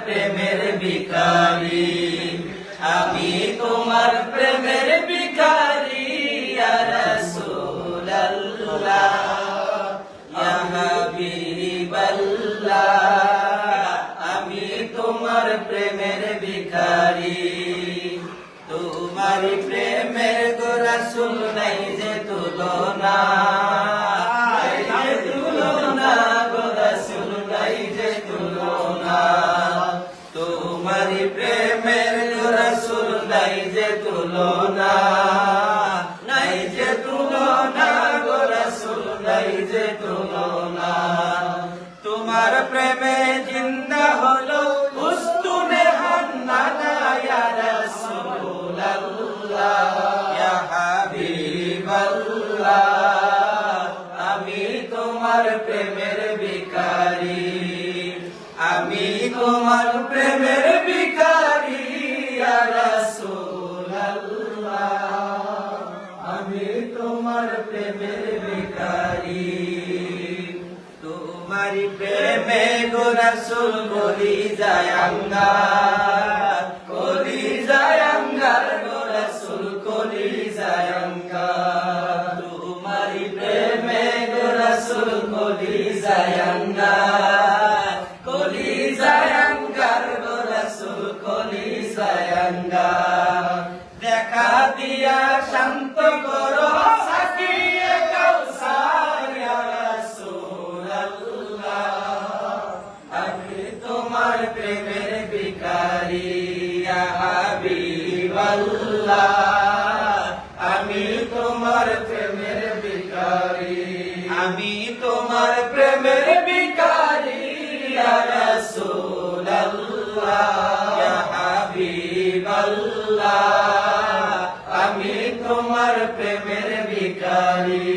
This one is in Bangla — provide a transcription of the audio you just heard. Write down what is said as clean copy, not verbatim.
প্রেমের ভিখারি, আমি তোমার প্রেমের ভিখারি ইয়া রাসূলুল্লাহ ইয়া হাবিবাল্লাহ, আমি তোমার প্রেমের ভিখারি। তোমার প্রেমের গো রাসূল নাই যে তুলনা, নাই যে তুলনা গো রাসূল নাই যে তুলনা। তোমার প্রেমের গো রাসূল নাই যে তুলনা, নাই যে তুলনা গো রাসূল নাই যে তুলনা। তোমার প্রেমে জিন্দা হলো উস্তুনে হান্নানা ইয়া রাসূলুল্লাহ ইয়া হাবিবাল্লাহ, আমি তোমার প্রেমের ভিখারি, আমি তোমার প্রেমের ভিখারি ইয়া রাসূলুল্লাহ, আমি তোমার প্রেমের ভিখারি। তোমারি প্রেমে গো রাসূল কলি যায় আঙ্গার, কলি যায় আঙ্গার গো রাসূল কলি যায় আঙ্গার। তোমারি প্রেমে গো রাসূল কলি যায় আঙ্গার, কলি যায় আঙ্গার গো রাসূল কলি যায় আঙ্গার। দেখা দিয়া শান্ত করো সাকিয়ে কাউসার ইয়া রাসূলুল্লাহ, আমি তোমার প্রেমের ভিখারি ইয়া হাবিবাল্লাহ, আমি তোমার প্রেমের ভিখারি, আমি তোমার প্রেমের ভিখারি ইয়া রাসূলুল্লাহ ইয়া হাবিবাল্লাহ, আমি তোমার প্রেমের ভিখারি।